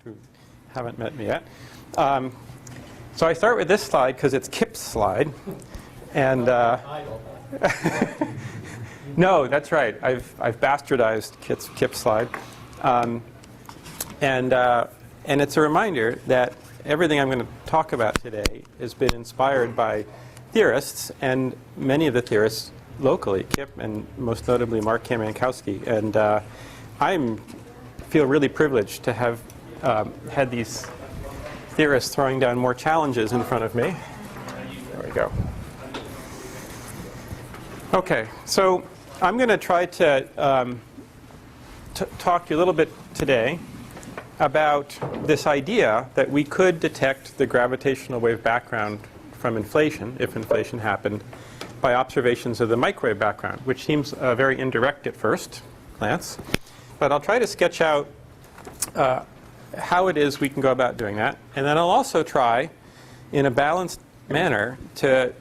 who haven't met me yet. So I start with this slide because it's Kip's slide. And no, that's right. I've bastardized Kip's slide. And it's a reminder that everything I'm going to talk about today has been inspired by theorists, and many of the theorists locally, Kip and most notably Mark Kamiankowski. And I feel really privileged to have had these theorists throwing down more challenges in front of me. There we go. Okay, so I'm going to try to talk to you a little bit today about this idea that we could detect the gravitational wave background from inflation, if inflation happened, by observations of the microwave background, which seems very indirect at first glance. But I'll try to sketch out how it is we can go about doing that. And then I'll also try, in a balanced manner, to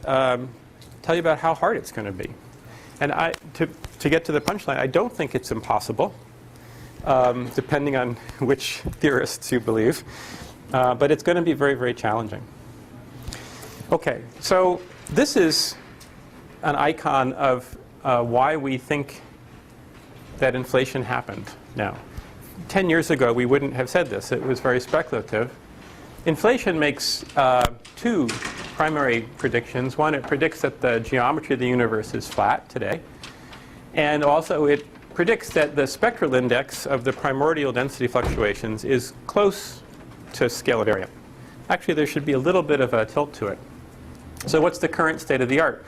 tell you about how hard it's going to be. And to get to the punchline, I don't think it's impossible, depending on which theorists you believe. But it's going to be very, very challenging. OK, so this is an icon of why we think that inflation happened now. 10 years ago, we wouldn't have said this. It was very speculative. Inflation makes two primary predictions. One, it predicts that the geometry of the universe is flat today. And also, it predicts that the spectral index of the primordial density fluctuations is close to scale invariant. Actually, there should be a little bit of a tilt to it. So what's the current state of the art?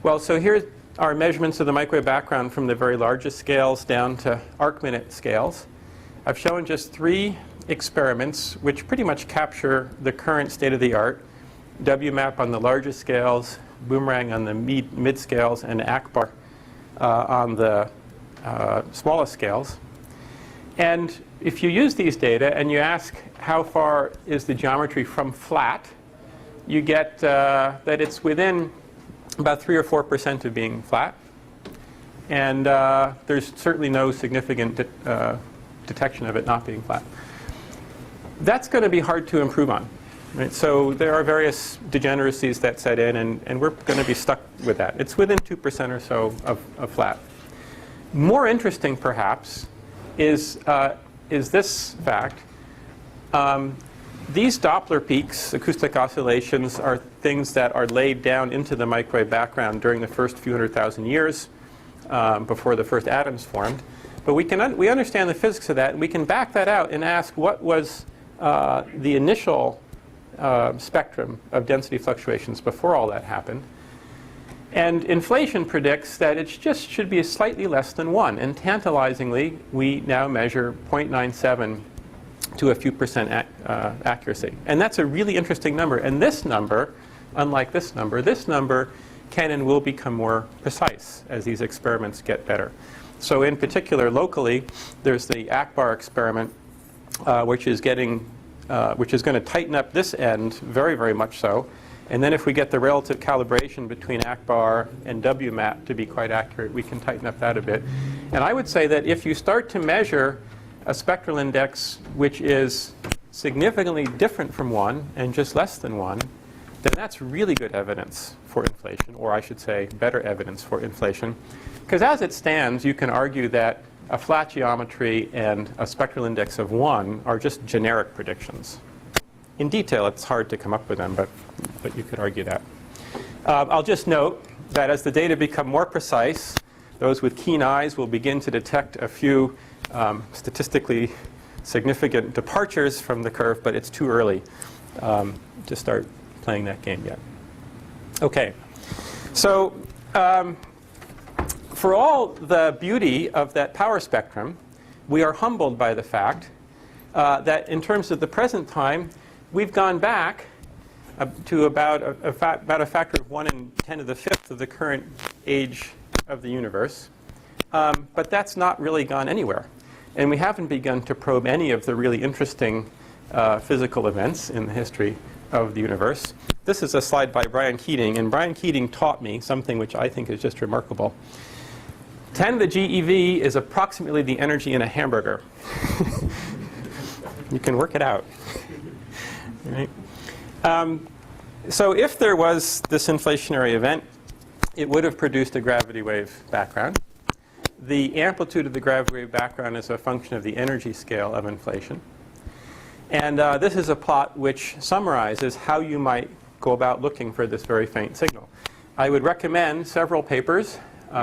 Well, so here are measurements of the microwave background from the very largest scales down to arc-minute scales. I've shown just 3 experiments which pretty much capture the current state of the art. WMAP on the largest scales, Boomerang on the mid scales, and ACBAR on the smallest scales. And if you use these data and you ask how far is the geometry from flat, you get that it's within about 3 or 4% of being flat. And there's certainly no significant detection of it not being flat. That's going to be hard to improve on. Right? So there are various degeneracies that set in, and we're going to be stuck with that. It's within 2% or so of flat. More interesting, perhaps, is this fact. These Doppler peaks, acoustic oscillations, are things that are laid down into the microwave background during the first few 100,000 years before the first atoms formed. But we understand the physics of that, and we can back that out and ask what was the initial spectrum of density fluctuations before all that happened. And inflation predicts that it just should be slightly less than 1. And tantalizingly, we now measure 0.97 to a few percent accuracy. And that's a really interesting number. And this number, unlike this number can and will become more precise as these experiments get better. So in particular, locally, there's the ACBAR experiment, which is going to tighten up this end very, very much so. And then if we get the relative calibration between ACBAR and WMAP to be quite accurate, we can tighten up that a bit. And I would say that if you start to measure a spectral index which is significantly different from 1 and just less than 1, then that's really good evidence for inflation, or I should say better evidence for inflation. Because as it stands, you can argue that a flat geometry and a spectral index of 1 are just generic predictions. In detail, it's hard to come up with them, but you could argue that. I'll just note that as the data become more precise, those with keen eyes will begin to detect a few statistically significant departures from the curve, but it's too early to start playing that game yet. OK, so for all the beauty of that power spectrum, we are humbled by the fact that in terms of the present time, we've gone back to about a factor of 1 in 10 to the 5th of the current age of the universe. But that's not really gone anywhere. And we haven't begun to probe any of the really interesting physical events in the history of the universe. This is a slide by Brian Keating. And Brian Keating taught me something which I think is just remarkable. 10 to the GeV is approximately the energy in a hamburger. You can work it out. Right? So if there was this inflationary event, it would have produced a gravity wave background. The amplitude of the gravity wave background is a function of the energy scale of inflation. And this is a plot which summarizes how you might go about looking for this very faint signal. I would recommend several papers.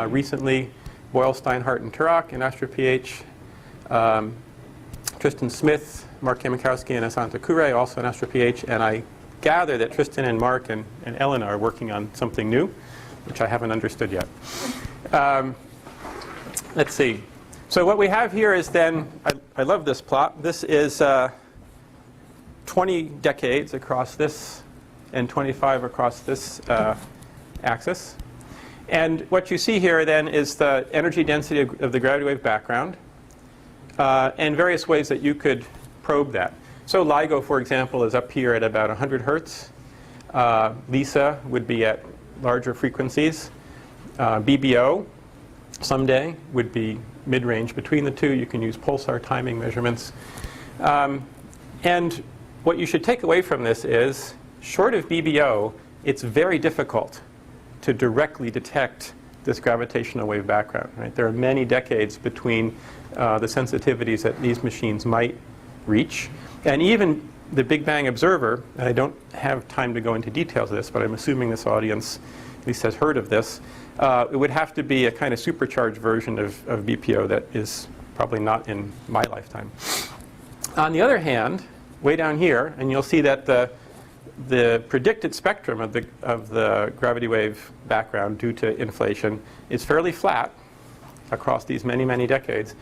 Recently, Boyle, Hart, and Turok in AstroPH, Tristan Smith, Mark Yamakowski, and Asanta Kure, also in AstroPH. And I gather that Tristan and Mark and Elena are working on something new, which I haven't understood yet. Let's see. So what we have here is then, I love this plot. This is 20 decades across this and 25 across this axis. And what you see here then is the energy density of the gravity wave background and various ways that you could probe that. So LIGO, for example, is up here at about 100 hertz. LISA would be at larger frequencies. BBO someday would be mid-range between the two. You can use pulsar timing measurements. And what you should take away from this is, short of BBO, it's very difficult to directly detect this gravitational wave background. Right? There are many decades between the sensitivities that these machines might reach. And even the Big Bang observer, and I don't have time to go into details of this, but I'm assuming this audience at least has heard of this, it would have to be a kind of supercharged version of BPO that is probably not in my lifetime. On the other hand, way down here, and you'll see that the predicted spectrum of the gravity wave background due to inflation is fairly flat across these many, many decades.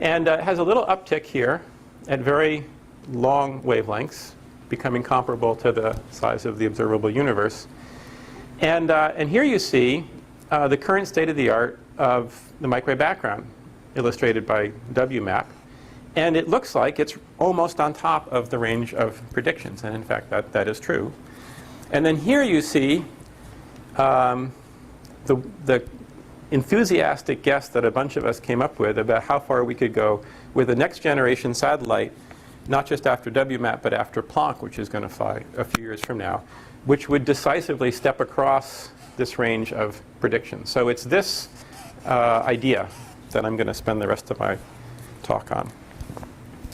And it has a little uptick here at very long wavelengths, becoming comparable to the size of the observable universe. And here you see the current state of the art of the microwave background, illustrated by WMAP. And it looks like it's almost on top of the range of predictions. And in fact, that is true. And then here you see the enthusiastic guess that a bunch of us came up with about how far we could go with the next generation satellite, not just after WMAP, but after Planck, which is going to fly a few years from now, which would decisively step across this range of predictions. So it's this idea that I'm going to spend the rest of my talk on.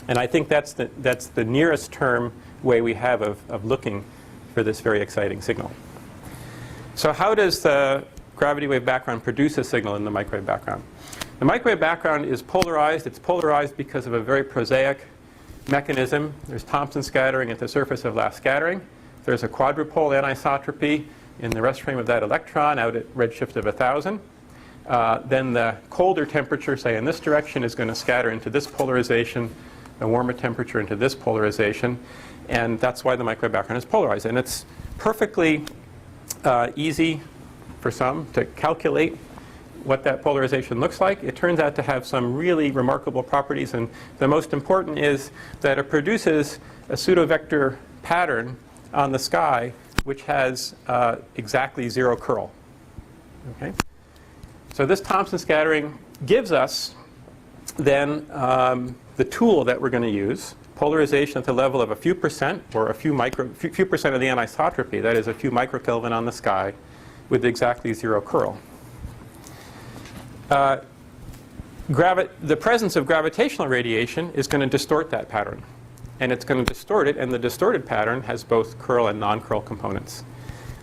And I think that's the nearest term way we have of looking for this very exciting signal. So how does the gravity wave background produce a signal in the microwave background? The microwave background is polarized. It's polarized because of a very prosaic mechanism. There's Thomson scattering at the surface of last scattering. There's a quadrupole anisotropy in the rest frame of that electron out at redshift of 1,000. Then the colder temperature, say in this direction, is going to scatter into this polarization, a warmer temperature into this polarization. And that's why the microwave background is polarized. And it's perfectly easy for some to calculate what that polarization looks like. It turns out to have some really remarkable properties. And the most important is that it produces a pseudovector pattern on the sky which has exactly zero curl. Okay? So this Thomson scattering gives us then the tool that we're going to use, polarization at the level of a few percent, or a few percent of the anisotropy, that is a few microkelvin on the sky, with exactly zero curl. The presence of gravitational radiation is going to distort that pattern. And it's going to distort it, and the distorted pattern has both curl and non-curl components.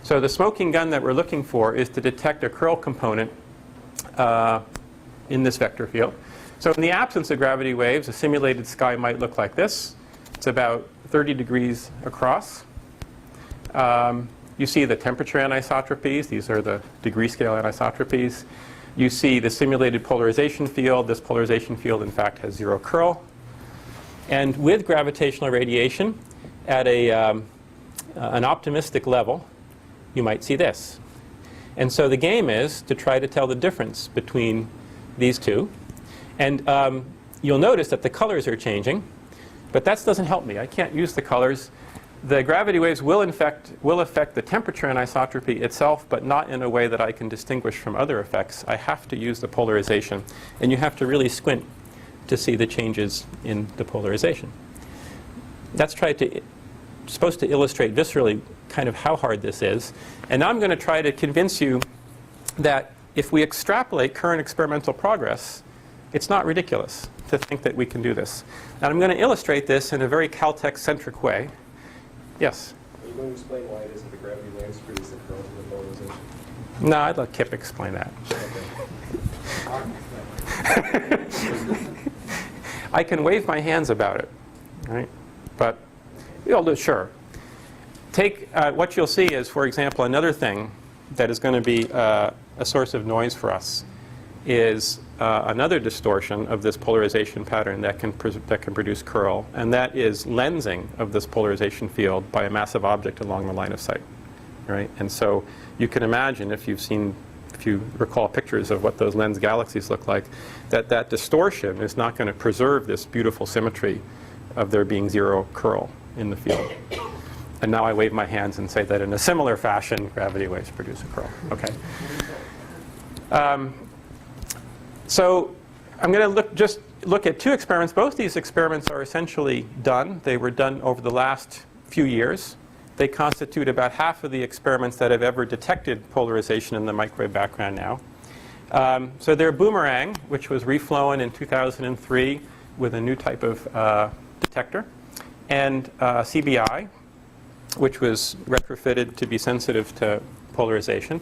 So the smoking gun that we're looking for is to detect a curl component in this vector field. So in the absence of gravity waves, a simulated sky might look like this. It's about 30 degrees across. You see the temperature anisotropies. These are the degree scale anisotropies. You see the simulated polarization field. This polarization field, in fact, has zero curl. And with gravitational radiation at an optimistic level, you might see this. And so the game is to try to tell the difference between these two. And you'll notice that the colors are changing. But that doesn't help me. I can't use the colors. The gravity waves will affect the temperature anisotropy itself, but not in a way that I can distinguish from other effects. I have to use the polarization. And you have to really squint to see the changes in the polarization. That's supposed to illustrate viscerally kind of how hard this is. And now I'm going to try to convince you that if we extrapolate current experimental progress, it's not ridiculous to think that we can do this. And I'm going to illustrate this in a very Caltech-centric way. Yes? Are you going to explain why it is that the gravity waves produce the curls of the polarization? No, I'd let Kip explain that. I can wave my hands about it, right? But you'll do, sure. Take what you'll see is, for example, another thing that is going to be a source of noise for us is another distortion of this polarization pattern that can produce curl, and that is lensing of this polarization field by a massive object along the line of sight, right? And so you can imagine, if you recall pictures of what those lens galaxies look like, that distortion is not going to preserve this beautiful symmetry of there being zero curl in the field. And now I wave my hands and say that in a similar fashion, gravity waves produce a curl. Okay. So I'm going to just look at two experiments. Both these experiments are essentially done. They were done over the last few years. They constitute about half of the experiments that have ever detected polarization in the microwave background now. So they're Boomerang, which was reflown in 2003 with a new type of detector, and CBI, which was retrofitted to be sensitive to polarization.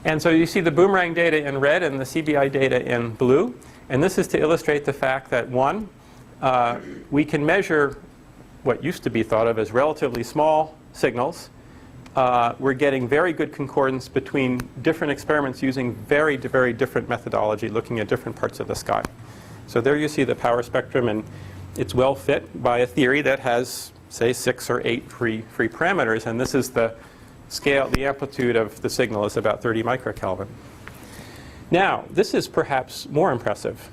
And so you see the Boomerang data in red and the CBI data in blue. And this is to illustrate the fact that, one, we can measure what used to be thought of as relatively small signals. We're getting very good concordance between different experiments using very, very different methodology, looking at different parts of the sky. So there you see the power spectrum, and it's well fit by a theory that has, say, 6 or 8 free parameters. And this is the scale, the amplitude of the signal is about 30 microkelvin. Now, this is perhaps more impressive.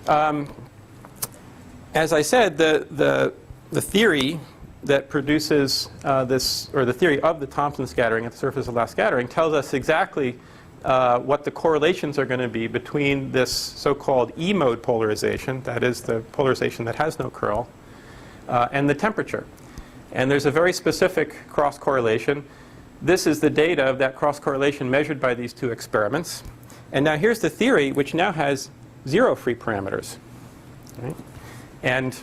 As I said, the theory that produces this, or the theory of the Thomson scattering at the surface of last scattering, tells us exactly what the correlations are going to be between this so-called E-mode polarization, that is the polarization that has no curl, and the temperature. And there's a very specific cross-correlation. This is the data of that cross-correlation measured by these two experiments. And now here's the theory, which now has 0 free parameters. Right? And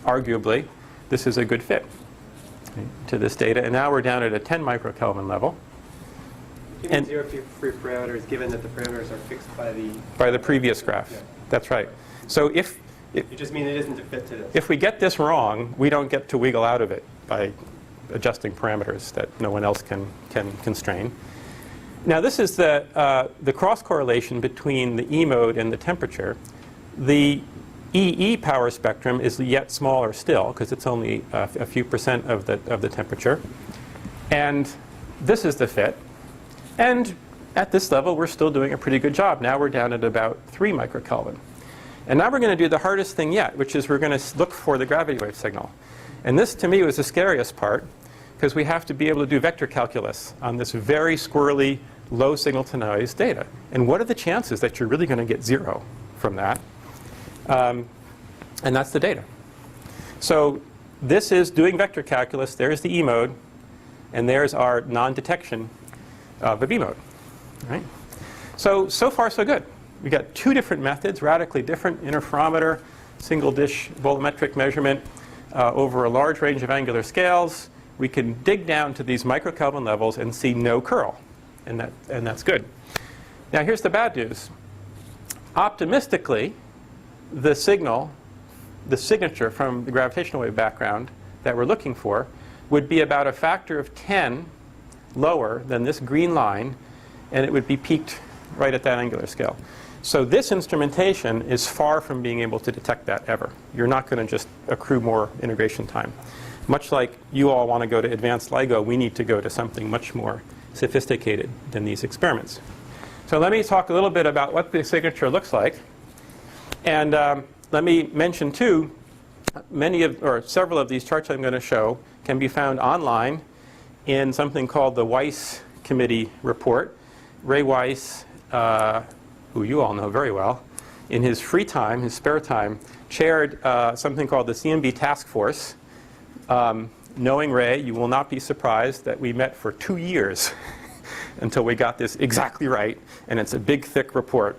arguably, this is a good fit to this data. And now we're down at a 10 microkelvin level. Given 0 free parameters, given that the parameters are fixed by the previous graph. Yeah. That's right. So if you just mean it isn't a fit to this. If we get this wrong, we don't get to wiggle out of it by adjusting parameters that no one else can constrain. Now this is the cross-correlation between the E-mode and the temperature. The EE power spectrum is yet smaller still, because it's only a few percent of the temperature. And this is the fit. And at this level, we're still doing a pretty good job. Now we're down at about 3 microkelvin. And now we're going to do the hardest thing yet, which is we're going to look for the gravity wave signal. And this, to me, was the scariest part, because we have to be able to do vector calculus on this very squirrely, low signal-to-noise data. And what are the chances that you're really going to get 0 from that? And that's the data. So this is doing vector calculus. There's the E-mode. And there's our non-detection of a B-mode. Right? So far, so good. We've got 2 different methods, radically different: interferometer, single-dish volumetric measurement over a large range of angular scales. We can dig down to these microkelvin levels and see no curl. And that's good. Now here's the bad news. Optimistically, the signature from the gravitational wave background that we're looking for would be about a factor of 10 lower than this green line, and it would be peaked right at that angular scale. So this instrumentation is far from being able to detect that ever. You're not going to just accrue more integration time. Much like you all want to go to advanced LIGO, we need to go to something much more sophisticated than these experiments. So let me talk a little bit about what the signature looks like. And let me mention, too, several of these charts I'm going to show can be found online in something called the Weiss Committee report. Ray Weiss, who you all know very well, in his free time, his spare time, chaired something called the CMB Task Force. Knowing Ray, you will not be surprised that we met for 2 years until we got this exactly right, and it's a big, thick report.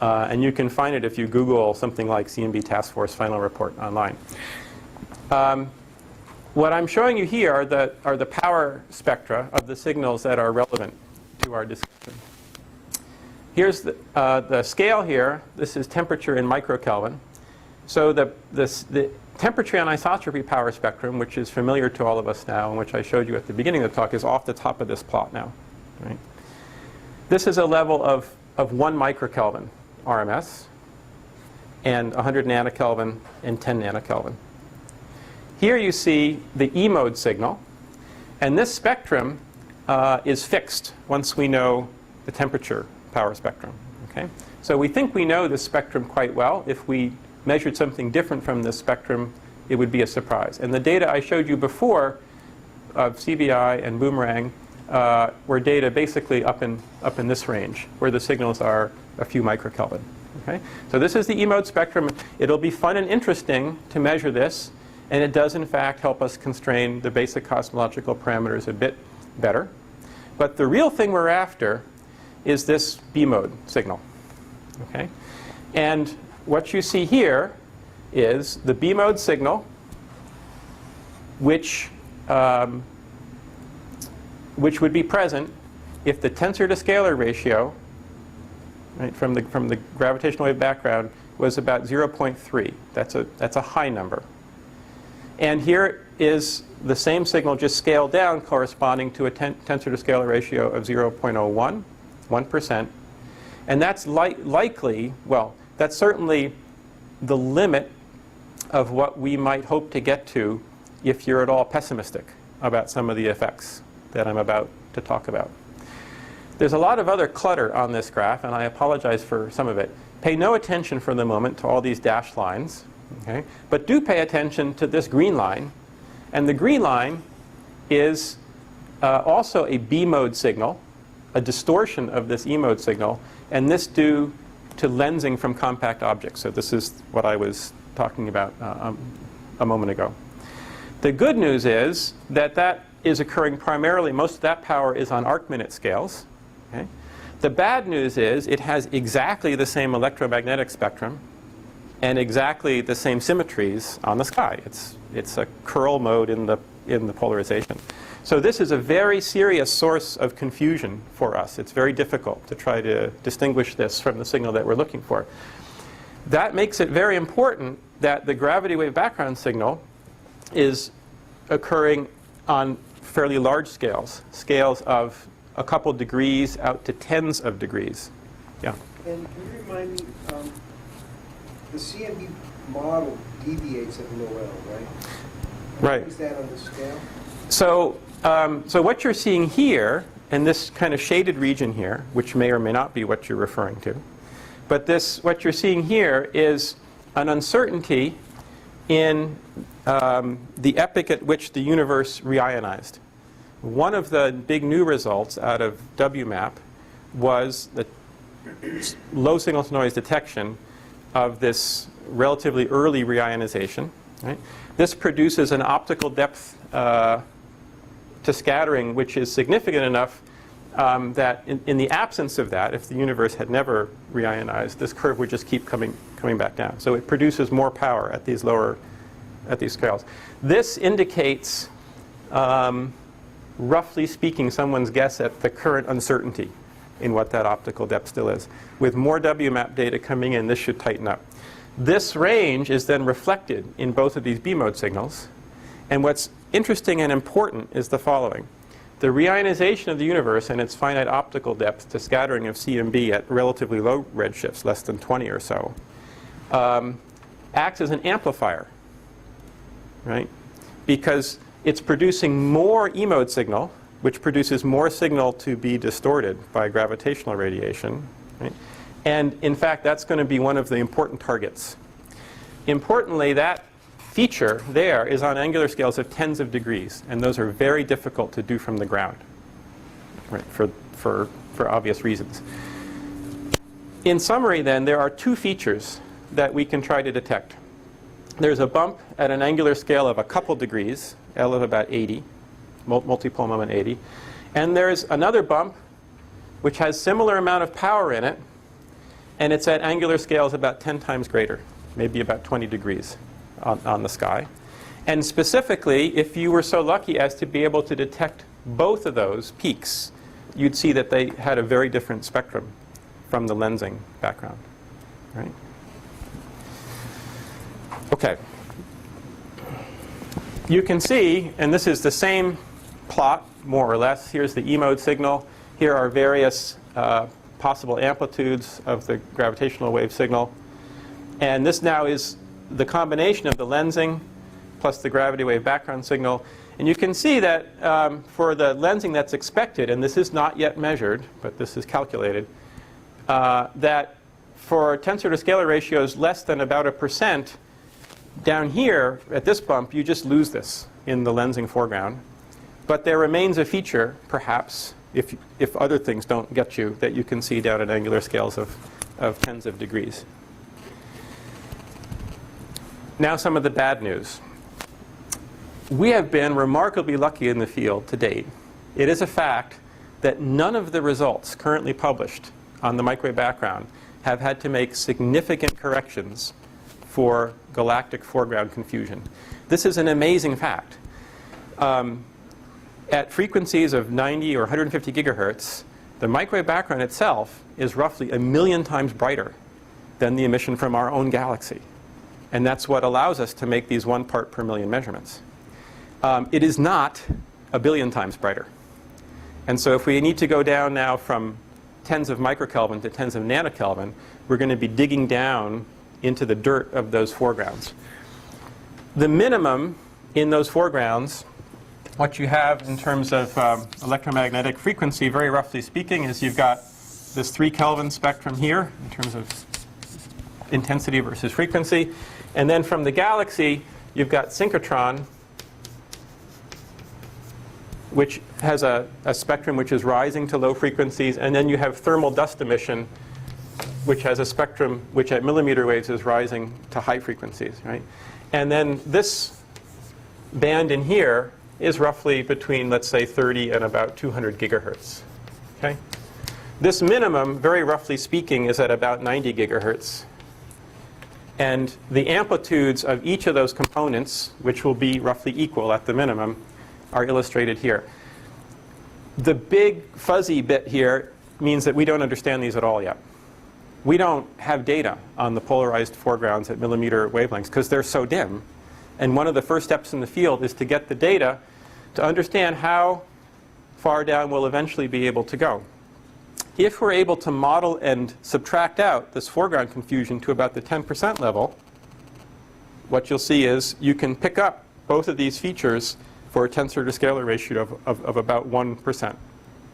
And you can find it if you Google something like CMB Task Force Final Report online. What I'm showing you here are the power spectra of the signals that are relevant to our discussion. Here's the scale here. This is temperature in microkelvin. So the temperature anisotropy power spectrum, which is familiar to all of us now, and which I showed you at the beginning of the talk, is off the top of this plot now. Right? This is a level of 1 microkelvin RMS, and 100 nanokelvin and 10 nanokelvin. Here you see the E-mode signal, and this spectrum is fixed once we know the temperature power spectrum. Okay? So we think we know this spectrum quite well. If we measured something different from this spectrum, it would be a surprise. And the data I showed you before of CVI and Boomerang were data basically up in this range, where the signals are a few microkelvin. Okay? So this is the E-mode spectrum. It'll be fun and interesting to measure this, and it does in fact help us constrain the basic cosmological parameters a bit better. But the real thing we're after is this B-mode signal. Okay? And what you see here is the B-mode signal, which would be present if the tensor to scalar ratio, right, from the gravitational wave background was about 0.3. That's a high number. And here is the same signal just scaled down, corresponding to a tensor to scalar ratio of 0.01, 1%. And that's likely, well, that's certainly the limit of what we might hope to get to if you're at all pessimistic about some of the effects that I'm about to talk about. There's a lot of other clutter on this graph, and I apologize for some of it. Pay no attention for the moment to all these dashed lines. Okay? But do pay attention to this green line. And the green line is also a B-mode signal, a distortion of this E-mode signal, and this due to lensing from compact objects. So this is what I was talking about a moment ago. The good news is that that is occurring primarily, most of that power is on arc-minute scales. Okay? The bad news is it has exactly the same electromagnetic spectrum and exactly the same symmetries on the sky. It's a curl mode in the polarization. So this is a very serious source of confusion for us. It's very difficult to try to distinguish this from the signal that we're looking for. That makes it very important that the gravity wave background signal is occurring on fairly large scales, scales of a couple degrees out to tens of degrees. Yeah. And can you remind me, the CMB model deviates at low L, right? Right. What is that on the scale? So what you're seeing here, in this kind of shaded region here, which may or may not be what you're referring to, but what you're seeing here is an uncertainty in the epoch at which the universe reionized. One of the big new results out of WMAP was the low signal-to-noise detection of this relatively early reionization. Right? This produces an optical depth to scattering which is significant enough that in the absence of that, if the universe had never reionized, this curve would just keep coming back down. So it produces more power at these scales. This indicates, roughly speaking, someone's guess at the current uncertainty in what that optical depth still is. With more WMAP data coming in, this should tighten up. This range is then reflected in both of these B-mode signals. And what's interesting and important is the following. The reionization of the universe and its finite optical depth to scattering of CMB at relatively low redshifts, less than 20 or so, acts as an amplifier, right? Because it's producing more E-mode signal, which produces more signal to be distorted by gravitational radiation. Right? And in fact, that's going to be one of the important targets. Importantly, that feature there is on angular scales of tens of degrees, and those are very difficult to do from the ground, right? For obvious reasons. In summary, then, there are two features that we can try to detect. there's a bump at an angular scale of a couple degrees, L of about 80, multipole moment 80. And there's another bump which has similar amount of power in it, and it's at angular scales about 10 times greater, maybe about 20 degrees on the sky. And specifically, if you were so lucky as to be able to detect both of those peaks, you'd see that they had a very different spectrum from the lensing background. Right? Okay. You can see, and this is the same plot, more or less. Here's the E-mode signal. Here are various possible amplitudes of the gravitational wave signal. And this now is the combination of the lensing plus the gravity wave background signal. And you can see that for the lensing that's expected, and this is not yet measured, but this is calculated, that for tensor to scalar ratios less than about 1%, down here at this bump, you just lose this in the lensing foreground. But there remains a feature, perhaps, if other things don't get you, that you can see down at angular scales of tens of degrees. Now some of the bad news. We have been remarkably lucky in the field to date. It is a fact that none of the results currently published on the microwave background have had to make significant corrections for galactic foreground confusion. This is an amazing fact. At frequencies of 90 or 150 gigahertz, the microwave background itself is roughly 1,000,000 times brighter than the emission from our own galaxy. And that's what allows us to make these 1 part per million measurements. It is not 1 billion times brighter. And so if we need to go down now from tens of microkelvin to tens of nanokelvin, we're going to be digging down into the dirt of those foregrounds. The minimum in those foregrounds, what you have in terms of electromagnetic frequency, very roughly speaking, is you've got this 3 Kelvin spectrum here in terms of intensity versus frequency. And then from the galaxy, you've got synchrotron, which has a spectrum which is rising to low frequencies. And then you have thermal dust emission, which has a spectrum which at millimeter waves is rising to high frequencies. Right? And then this band in here is roughly between, let's say, 30 and about 200 gigahertz. Okay? This minimum, very roughly speaking, is at about 90 gigahertz. And the amplitudes of each of those components, which will be roughly equal at the minimum, are illustrated here. The big fuzzy bit here means that we don't understand these at all yet. We don't have data on the polarized foregrounds at millimeter wavelengths because they're so dim. And one of the first steps in the field is to get the data to understand how far down we'll eventually be able to go. If we're able to model and subtract out this foreground confusion to about the 10% level, what you'll see is you can pick up both of these features for a tensor to scalar ratio of about 1%.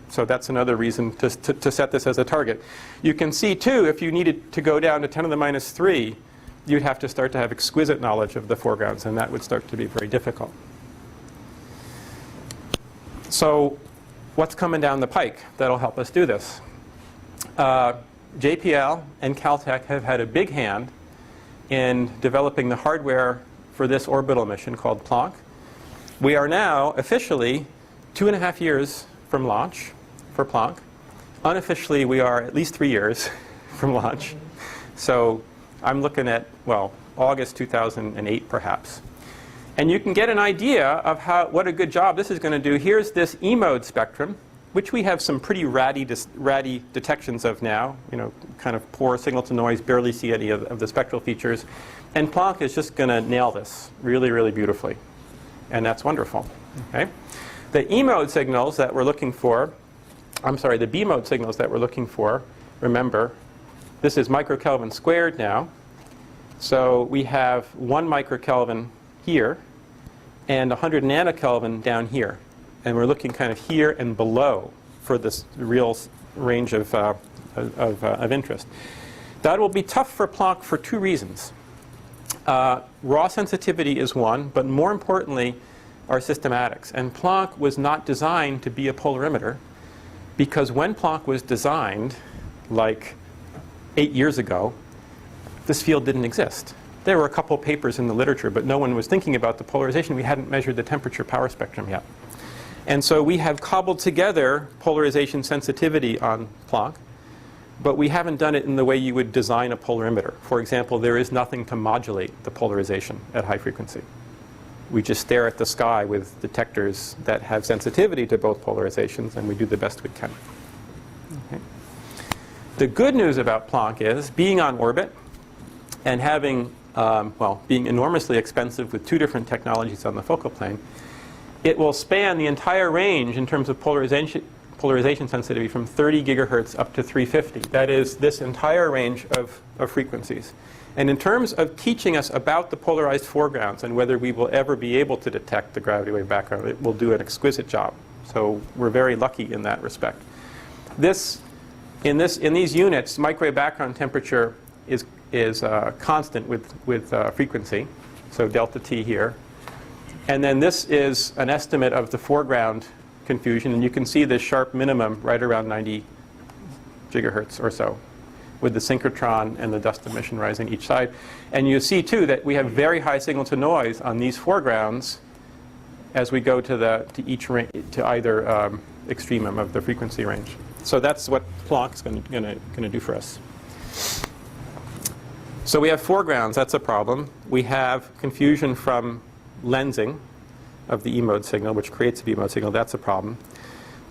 So that's another reason to set this as a target. You can see, too, if you needed to go down to 10 to the minus 3, you'd have to start to have exquisite knowledge of the foregrounds, and that would start to be very difficult. So what's coming down the pike that'll help us do this? JPL and Caltech have had a big hand in developing the hardware for this orbital mission called Planck. We are now officially 2.5 years from launch for Planck. Unofficially, we are at least 3 years from launch. So I'm looking at, well, August 2008, perhaps. And you can get an idea of what a good job this is going to do. Here's this E-mode spectrum, which we have some pretty ratty detections of now. You know, kind of poor signal to noise, barely see any of the spectral features. And Planck is just going to nail this really, really beautifully. And that's wonderful. Okay? The E-mode signals that we're looking for, the B-mode signals that we're looking for, remember, this is microkelvin squared now. So we have 1 microkelvin here and 100 nanokelvin down here. And we're looking kind of here and below for this real range of interest. That will be tough for Planck for 2 reasons. Raw sensitivity is one, but more importantly are systematics. And Planck was not designed to be a polarimeter because when Planck was designed, like 8 years ago, this field didn't exist. There were a couple papers in the literature, but no one was thinking about the polarization. We hadn't measured the temperature power spectrum yet. And so we have cobbled together polarization sensitivity on Planck, but we haven't done it in the way you would design a polar emitter. For example, there is nothing to modulate the polarization at high frequency. We just stare at the sky with detectors that have sensitivity to both polarizations, and we do the best we can. Okay. The good news about Planck is, being on orbit and having, being enormously expensive with 2 different technologies on the focal plane, it will span the entire range in terms of polarization sensitivity from 30 gigahertz up to 350. That is, this entire range of frequencies. And in terms of teaching us about the polarized foregrounds and whether we will ever be able to detect the gravity wave background, it will do an exquisite job. So we're very lucky in that respect. In these units, microwave background temperature is constant with frequency, so delta T here. And then this is an estimate of the foreground confusion, and you can see this sharp minimum right around 90 gigahertz or so, with the synchrotron and the dust emission rising each side. And you see, too, that we have very high signal-to-noise on these foregrounds as we go to either extremum of the frequency range. So that's what Planck's going to do for us. So we have foregrounds. That's a problem. We have confusion from lensing of the E-mode signal, which creates a B-mode signal. That's a problem.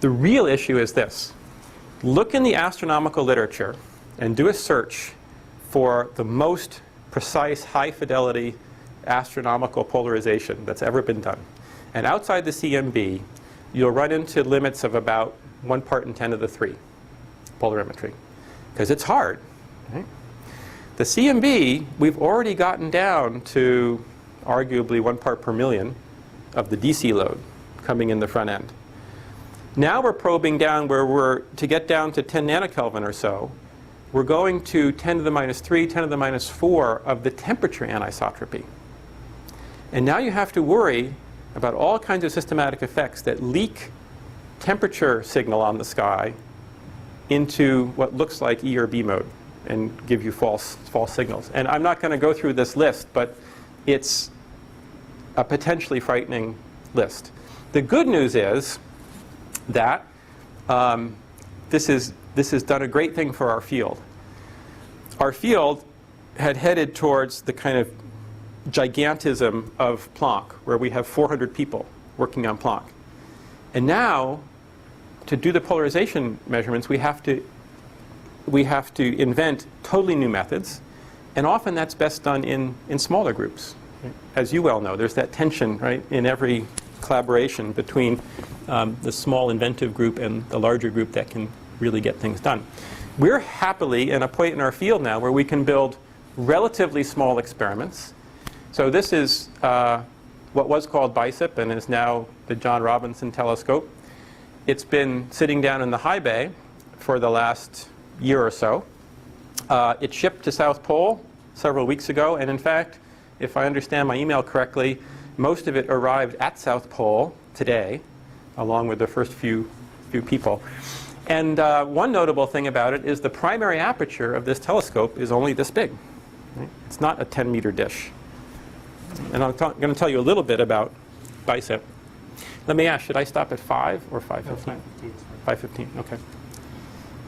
The real issue is this. Look in the astronomical literature and do a search for the most precise, high-fidelity astronomical polarization that's ever been done. And outside the CMB, you'll run into limits of about 1 part in 10 to the 3 polarimetry, because it's hard. Right? The CMB, we've already gotten down to arguably 1 part per million of the DC load coming in the front end. Now we're probing down where to get down to 10 nanokelvin or so, we're going to 10 to the minus 3, 10 to the minus 4 of the temperature anisotropy. And now you have to worry about all kinds of systematic effects that leak temperature signal on the sky into what looks like E or B mode and give you false signals. And I'm not going to go through this list, but it's a potentially frightening list. The good news is that this has done a great thing for our field. Our field had headed towards the kind of gigantism of Planck, where we have 400 people working on Planck. And now, to do the polarization measurements, we have to invent totally new methods, and often that's best done in smaller groups. As you well know, there's that tension, right, in every collaboration between the small inventive group and the larger group that can really get things done. We're happily in a point in our field now where we can build relatively small experiments. So this is what was called BICEP and is now the John Robinson Telescope. It's been sitting down in the high bay for the last year or so. It shipped to South Pole several weeks ago, and in fact, if I understand my email correctly, most of it arrived at South Pole today, along with the first few people. And one notable thing about it is the primary aperture of this telescope is only this big. Right? It's not a 10-meter dish. And I'm going to tell you a little bit about BICEP. Let me ask, should I stop at 5 or 5:15? 5:15, okay.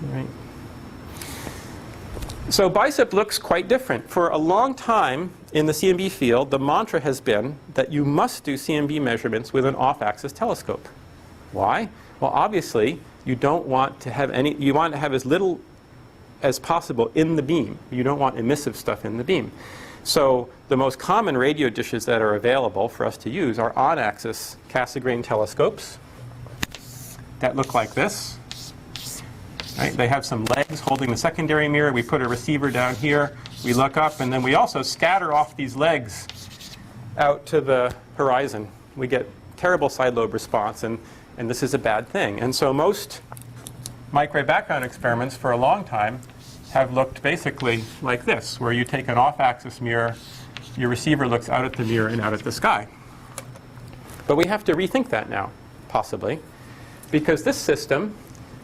All right. So BICEP looks quite different. For a long time in the CMB field, the mantra has been that you must do CMB measurements with an off-axis telescope. Why? Well, obviously, you don't want to have any, you want to have as little as possible in the beam. You don't want emissive stuff in the beam. So the most common radio dishes that are available for us to use are on-axis Cassegrain telescopes that look like this. Right? They have some legs holding the secondary mirror. We put a receiver down here. We look up, and then we also scatter off these legs out to the horizon. We get terrible side lobe response, and this is a bad thing. And so most microwave background experiments for a long time have looked basically like this, where you take an off-axis mirror, your receiver looks out at the mirror and out at the sky. But we have to rethink that now, possibly, because this system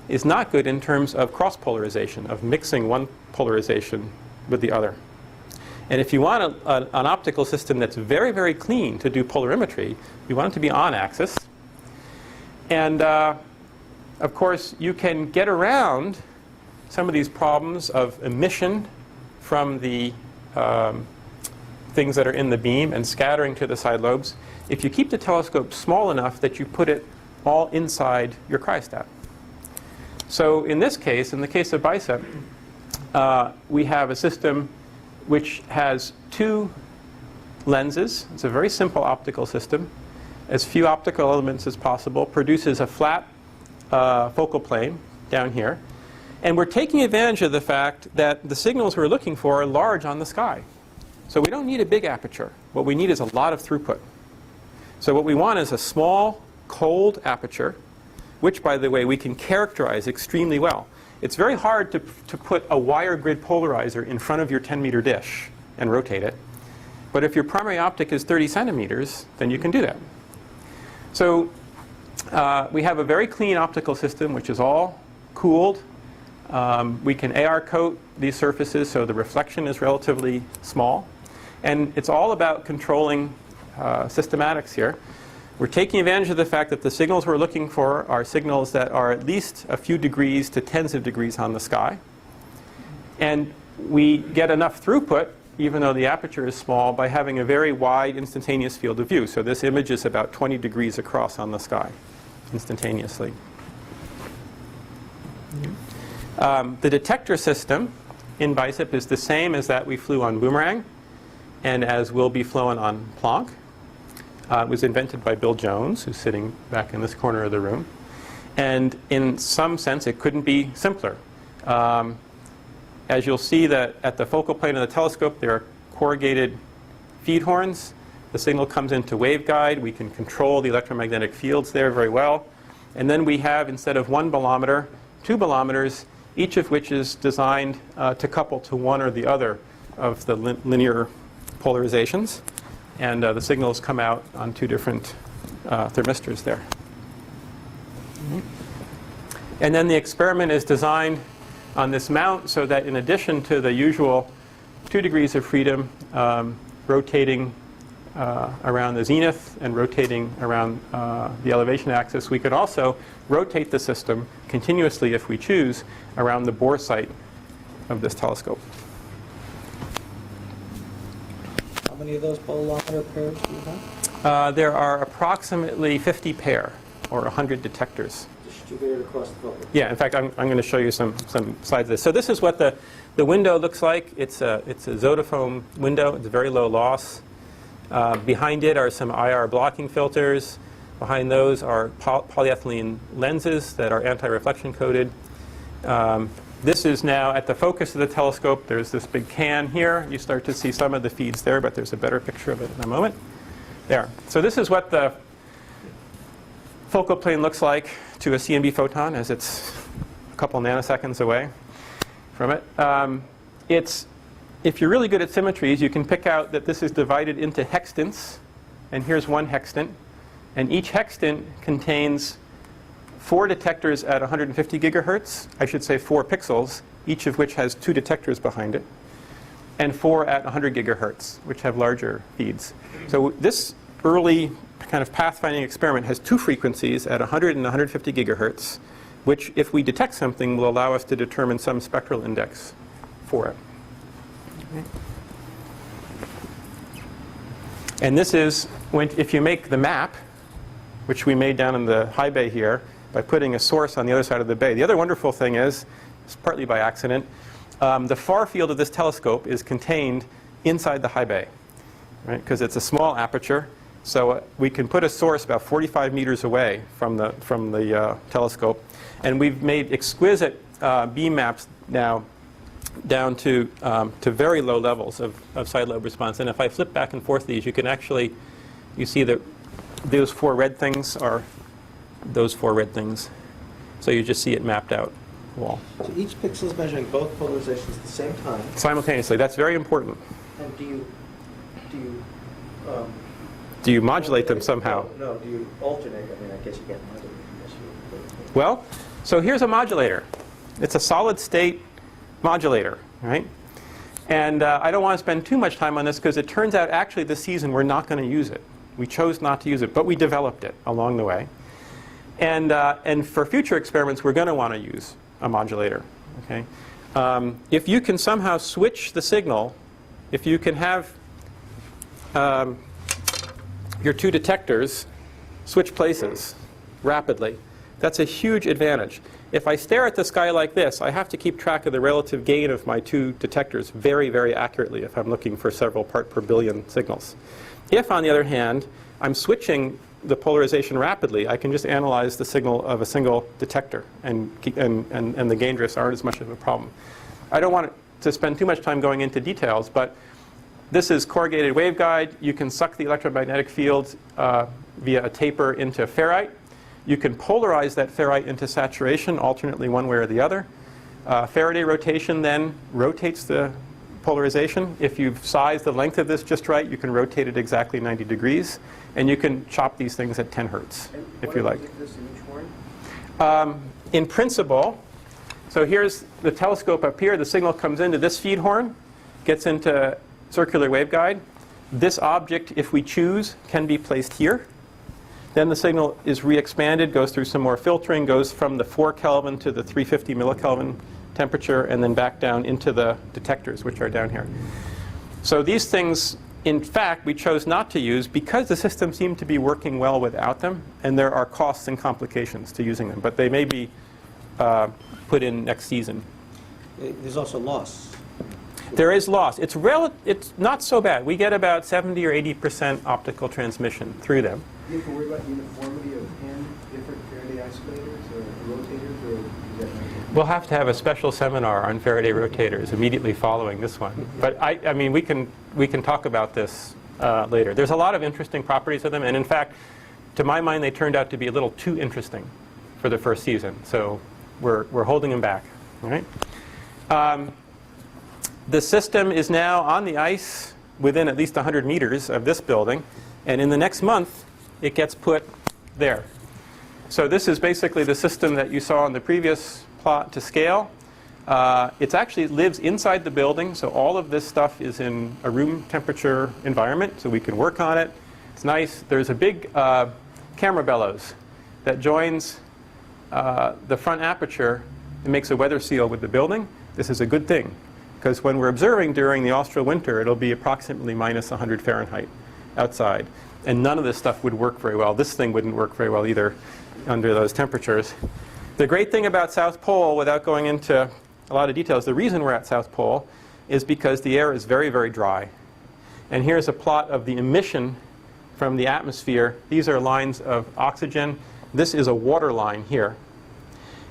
is not good in terms of cross-polarization, of mixing one polarization with the other. And if you want an optical system that's very, very clean to do polarimetry, you want it to be on axis. And of course, you can get around some of these problems of emission from the things that are in the beam and scattering to the side lobes if you keep the telescope small enough that you put it all inside your cryostat. So in this case, in the case of BICEP, we have a system which has two lenses. It's a very simple optical system. As few optical elements as possible, produces a flat focal plane down here. And we're taking advantage of the fact that the signals we're looking for are large on the sky. So we don't need a big aperture. What we need is a lot of throughput. So what we want is a small, cold aperture, which, by the way, we can characterize extremely well. It's very hard to put a wire grid polarizer in front of your 10-meter dish and rotate it. But if your primary optic is 30 centimeters, then you can do that. So we have a very clean optical system, which is all cooled. We can AR coat these surfaces so the reflection is relatively small. And it's all about controlling systematics here. We're taking advantage of the fact that the signals we're looking for are signals that are at least a few degrees to tens of degrees on the sky. And we get enough throughput, even though the aperture is small, by having a very wide instantaneous field of view. So this image is about 20 degrees across on the sky instantaneously. The detector system in BICEP is the same as that we flew on Boomerang and as will be flown on Planck. It was invented by Bill Jones, who's sitting back in this corner of the room. And in some sense, it couldn't be simpler. As you'll see that at the focal plane of the telescope, there are corrugated feed horns. The signal comes into waveguide. We can control the electromagnetic fields there very well. And then we have, instead of 1 bolometer, 2 bolometers, each of which is designed to couple to one or the other of the linear polarizations. And the signals come out on 2 different thermistors there. And then the experiment is designed on this mount so that in addition to the usual 2 degrees of freedom, rotating around the zenith and rotating around the elevation axis, we could also rotate the system continuously, if we choose, around the bore site of this telescope. How many of those bolometer pairs do you have? There are approximately 50 pair, or 100 detectors. Distributed across the focal. Yeah, in fact, I'm going to show you some slides of this. So this is what the window looks like. It's a Zotofoam window. It's very low loss. Behind it are some IR blocking filters. Behind those are polyethylene lenses that are anti-reflection coated. This is now at the focus of the telescope. There's this big can here. You start to see some of the feeds there, but there's a better picture of it in a moment. There. So this is what the focal plane looks like to a CMB photon as it's a couple nanoseconds away from it. If you're really good at symmetries, you can pick out that this is divided into hextants. And here's one hextant. And each hextant contains 4 detectors at 150 gigahertz. I should say 4 pixels, each of which has 2 detectors behind it. And 4 at 100 gigahertz, which have larger feeds. So this early kind of pathfinding experiment has 2 frequencies at 100 and 150 gigahertz, which, if we detect something, will allow us to determine some spectral index for it. And this is, if you make the map, which we made down in the high bay here, by putting a source on the other side of the bay. The other wonderful thing is, it's partly by accident, the far field of this telescope is contained inside the high bay, right? Because it's a small aperture. So we can put a source about 45 meters away from the telescope. And we've made exquisite beam maps now down to very low levels of side lobe response. And if I flip back and forth these, you can actually, you see that those 4 red things are those 4 red things. So you just see it mapped out wall. So each pixel is measuring both polarizations at the same time. Simultaneously. That's very important. And Do you modulate them somehow? No, do you alternate? I mean, I guess you can't modulate them. Well, so here's a modulator. It's a solid state modulator, right? And I don't want to spend too much time on this because it turns out actually this season we're not going to use it. We chose not to use it, but we developed it along the way. And for future experiments, we're going to want to use a modulator. Okay? If you can somehow switch the signal, if you can have your two detectors switch places rapidly, that's a huge advantage. If I stare at the sky like this, I have to keep track of the relative gain of my two detectors very, very accurately if I'm looking for several part per billion signals. If, on the other hand, I'm switching the polarization rapidly, I can just analyze the signal of a single detector, and the gain drifts aren't as much of a problem. I don't want to spend too much time going into details, but this is corrugated waveguide. You can suck the electromagnetic field via a taper into ferrite. You can polarize that ferrite into saturation alternately one way or the other. Faraday rotation then rotates the polarization. If you've sized the length of this just right, you can rotate it exactly 90 degrees. And you can chop these things at 10 hertz, if you like. This in each horn? In principle, so here's the telescope up here. The signal comes into this feed horn, gets into circular waveguide. This object, if we choose, can be placed here. Then the signal is re-expanded, goes through some more filtering, goes from the 4 Kelvin to the 350 millikelvin temperature, and then back down into the detectors, which are down here. So these things, in fact, we chose not to use because the system seemed to be working well without them, and there are costs and complications to using them. But they may be put in next season. There's also loss. There is loss. It's not so bad. We get about 70 or 80% optical transmission through them. Do you have to worry about uniformity of N different Faraday isolators or rotators, or is that not? We'll have to have a special seminar on Faraday rotators immediately following this one. But I mean, we can talk about this later. There's a lot of interesting properties of them, and in fact, to my mind, they turned out to be a little too interesting for the first season. So we're holding them back. All right. The system is now on the ice within at least 100 meters of this building, and in the next month, it gets put there. So this is basically the system that you saw in the previous plot to scale. It actually lives inside the building, so all of this stuff is in a room temperature environment, so we can work on it. It's nice. There's a big camera bellows that joins the front aperture and makes a weather seal with the building. This is a good thing, because when we're observing during the austral winter, it'll be approximately minus 100 Fahrenheit outside. And none of this stuff would work very well. This thing wouldn't work very well either under those temperatures. The great thing about South Pole, without going into a lot of details, the reason we're at South Pole is because the air is very, very dry. And here's a plot of the emission from the atmosphere. These are lines of oxygen. This is a water line here.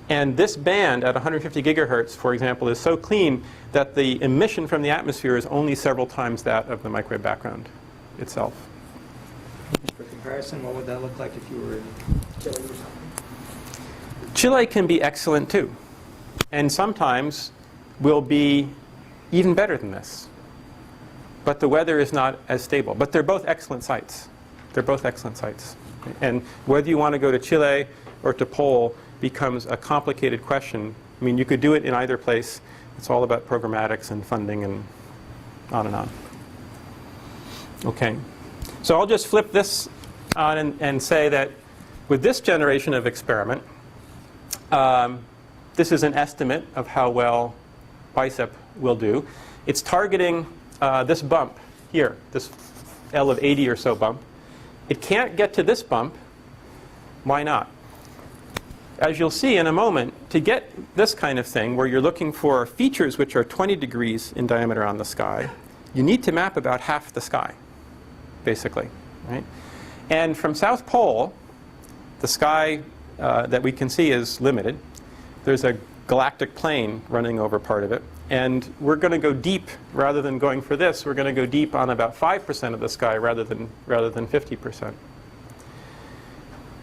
And this band at 150 gigahertz, for example, is so clean that the emission from the atmosphere is only several times that of the microwave background itself. For comparison, what would that look like if you were in Chile or something? Chile can be excellent too, and sometimes will be even better than this. But the weather is not as stable. But they're both excellent sites. They're both excellent sites. And whether you want to go to Chile or to Pole becomes a complicated question. I mean, you could do it in either place. It's all about programmatics and funding and on and on. Okay. So I'll just flip this on and say that with this generation of experiment, this is an estimate of how well BICEP will do. It's targeting this bump here, this L of 80 or so bump. It can't get to this bump. Why not? As you'll see in a moment, to get this kind of thing, where you're looking for features which are 20 degrees in diameter on the sky, you need to map about half the sky, basically. Right? And from South Pole, the sky that we can see is limited. There's a galactic plane running over part of it. And we're going to go deep, rather than going for this, we're going to go deep on about 5% of the sky rather than 50%.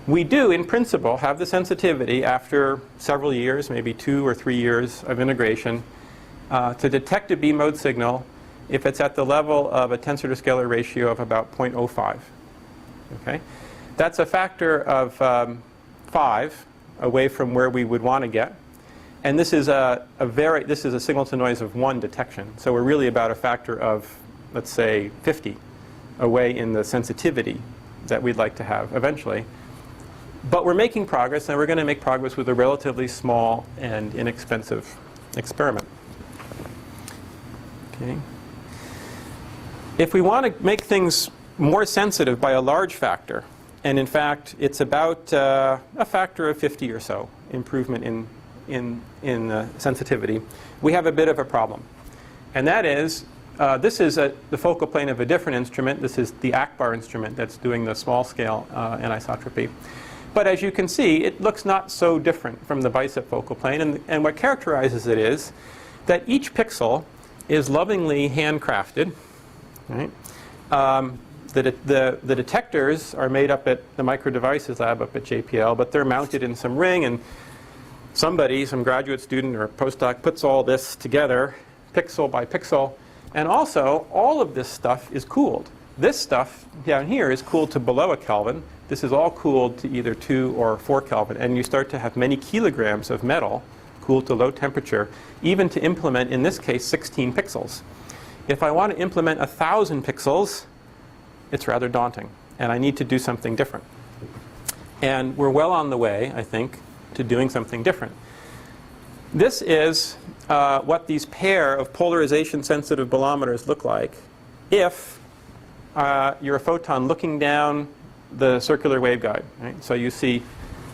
We do, in principle, have the sensitivity after several years, maybe 2 or 3 years of integration, to detect a B-mode signal if it's at the level of a tensor to scalar ratio of about 0.05. Okay? That's a factor of 5 away from where we would want to get. And this is this is a signal to noise of 1 detection. So we're really about a factor of, let's say, 50 away in the sensitivity that we'd like to have eventually. But we're making progress, and we're going to make progress with a relatively small and inexpensive experiment. Okay. If we want to make things more sensitive by a large factor, and in fact it's about a factor of 50 or so improvement in sensitivity, we have a bit of a problem. And that is, this is the focal plane of a different instrument. This is the Akbar instrument that's doing the small scale anisotropy. But as you can see, it looks not so different from the bicep focal plane. And what characterizes it is that each pixel is lovingly handcrafted. Right? The detectors are made up at the Micro Devices Lab up at JPL, but they're mounted in some ring, and somebody, some graduate student or postdoc, puts all this together, pixel by pixel. And also, all of this stuff is cooled. This stuff down here is cooled to below a Kelvin. This is all cooled to either 2 or 4 Kelvin. And you start to have many kilograms of metal cooled to low temperature, even to implement, in this case, 16 pixels. If I want to implement 1,000 pixels, it's rather daunting. And I need to do something different. And we're well on the way, I think, to doing something different. This is what these pair of polarization-sensitive bolometers look like if you're a photon looking down the circular waveguide. Right? So you see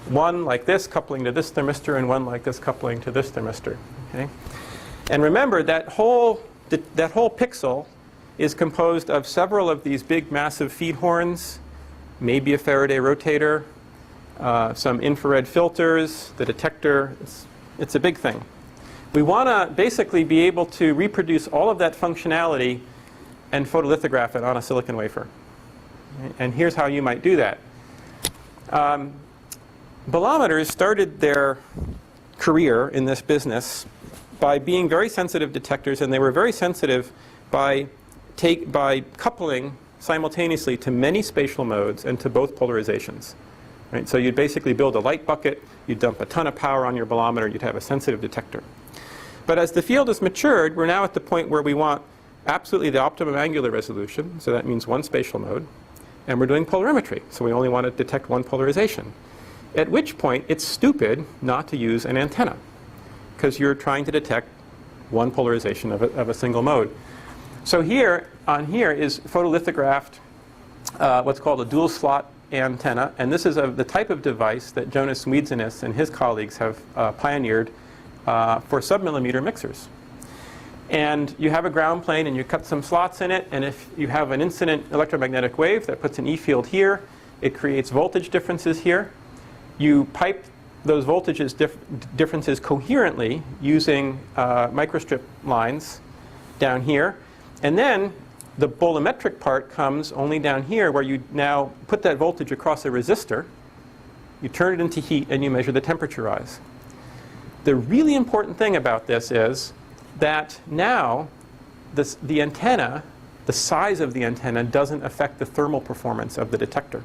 one like this coupling to this thermistor and one like this coupling to this thermistor. Okay? And remember that whole pixel is composed of several of these big, massive feed horns, maybe a Faraday rotator, some infrared filters, the detector. It's a big thing. We want to basically be able to reproduce all of that functionality and photolithograph it on a silicon wafer. And here's how you might do that. Bolometers started their career in this business by being very sensitive detectors, and they were very sensitive by coupling simultaneously to many spatial modes and to both polarizations. Right? So you'd basically build a light bucket, you'd dump a ton of power on your bolometer, you'd have a sensitive detector. But as the field has matured, we're now at the point where we want absolutely the optimum angular resolution, so that means 1 spatial mode, and we're doing polarimetry, so we only want to detect 1 polarization. At which point, it's stupid not to use an antenna, because you're trying to detect 1 polarization of a single mode. So here is photolithographed what's called a dual slot antenna, and this is the type of device that Jonas Sweedsenes and his colleagues have pioneered for submillimeter mixers. And you have a ground plane and you cut some slots in it, and if you have an incident electromagnetic wave that puts an E field here, it creates voltage differences here. You pipe those voltages differences coherently using microstrip lines down here, and then the bolometric part comes only down here, where you now put that voltage across a resistor, you turn it into heat, and you measure the temperature rise. The really important thing about this is that now the antenna, the size of the antenna, doesn't affect the thermal performance of the detector.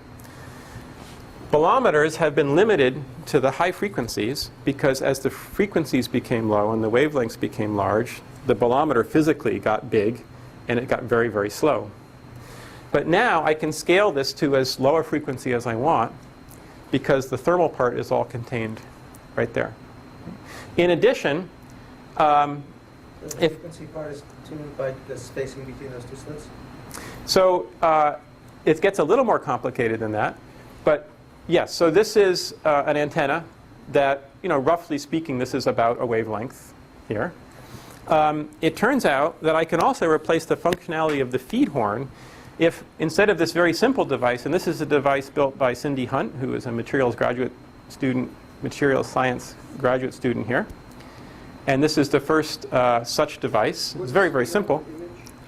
Bolometers have been limited to the high frequencies because as the frequencies became low and the wavelengths became large, the bolometer physically got big and it got very, very slow. But now I can scale this to as low a frequency as I want because the thermal part is all contained right there. In addition, The frequency part is tuned by the spacing between those 2 slits? so it gets a little more complicated than that. But yes, so this is an antenna that, roughly speaking, this is about a wavelength here. It turns out that I can also replace the functionality of the feed horn if, instead of this very simple device, and this is a device built by Cindy Hunt, who is a materials science graduate student here. And this is the first such device. It's very, very simple.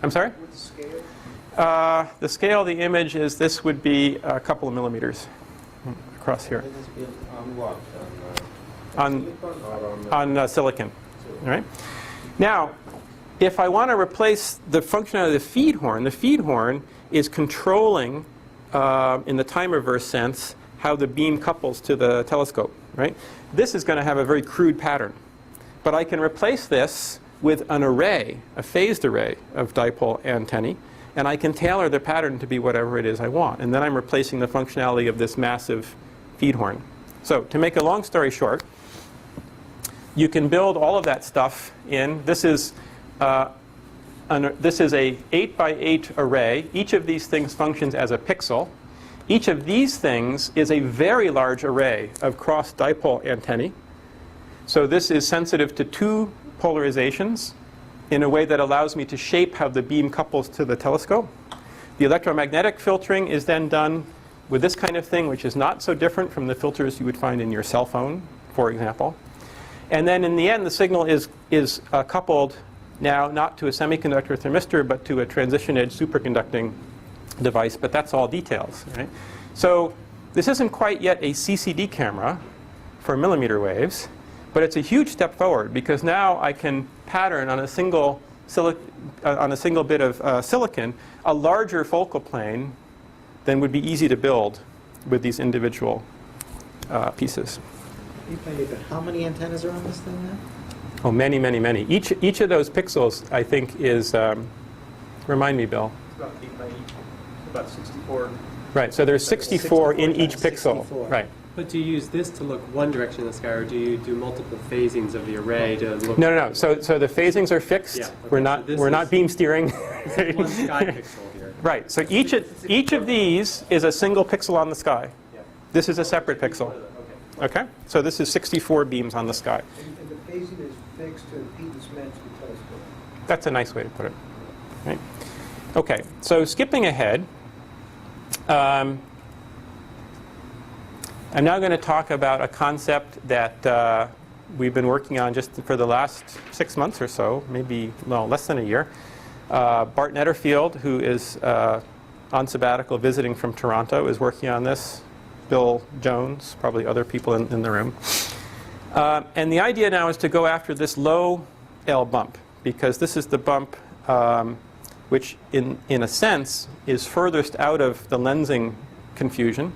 I'm sorry? What's the scale? The scale of the image is this would be a couple of millimeters across here. This is built on what? On silicon or on silicon. All right. Now, if I want to replace the functionality of the feed horn is controlling, in the time reverse sense, how the beam couples to the telescope. Right? This is going to have a very crude pattern. but I can replace this with an array, a phased array of dipole antennae, and I can tailor the pattern to be whatever it is I want. And then I'm replacing the functionality of this massive feed horn. So to make a long story short, you can build all of that stuff in. This is a 8 by 8 array. Each of these things functions as a pixel. Each of these things is a very large array of cross dipole antennae. So this is sensitive to 2 polarizations in a way that allows me to shape how the beam couples to the telescope. The electromagnetic filtering is then done with this kind of thing, which is not so different from the filters you would find in your cell phone, for example. And then in the end, the signal is coupled now not to a semiconductor thermistor, but to a transition edge superconducting device. But that's all details, right? So this isn't quite yet a CCD camera for millimeter waves, but it's a huge step forward because now I can pattern on a single bit of silicon a larger focal plane than would be easy to build with these individual pieces. How many antennas are on this thing now? Oh, many, many, many. Each of those pixels, I think, is, remind me, Bill. It's about 8 by 8, about 64. Right, so there's 64 in each pixel. 64. Right. But do you use this to look one direction in the sky, or do you do multiple phasings of the array to look? No. So the phasings are fixed. Yeah, okay. We're not beam steering. One sky pixel here. Right. So each of these is a single pixel on the sky. Yeah. This is a separate pixel. Okay. So this is 64 beams on the sky. And the phasing is fixed to impedance match the telescope. That's a nice way to put it. Right. Okay. So skipping ahead. I'm now going to talk about a concept that we've been working on just for the last 6 months or so, maybe less than a year. Bart Netterfield, who is on sabbatical visiting from Toronto, is working on this. Bill Jones, probably other people in the room. And the idea now is to go after this low L bump, because this is the bump which, in a sense, is furthest out of the lensing confusion.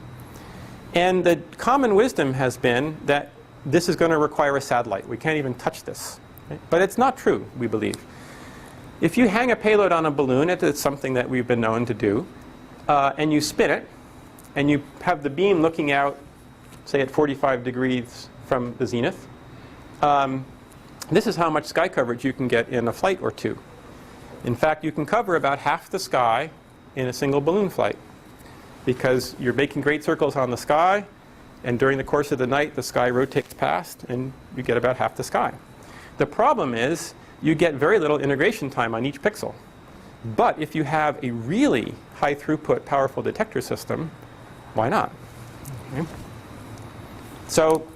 And the common wisdom has been that this is going to require a satellite. We can't even touch this. Right? But it's not true, we believe. If you hang a payload on a balloon, it's something that we've been known to do, and you spin it, and you have the beam looking out, say at 45 degrees from the zenith, this is how much sky coverage you can get in a flight or two. In fact, you can cover about half the sky in a single balloon flight, because you're making great circles on the sky, and during the course of the night, the sky rotates past, and you get about half the sky. The problem is you get very little integration time on each pixel. But if you have a really high throughput, powerful detector system, why not? Okay. So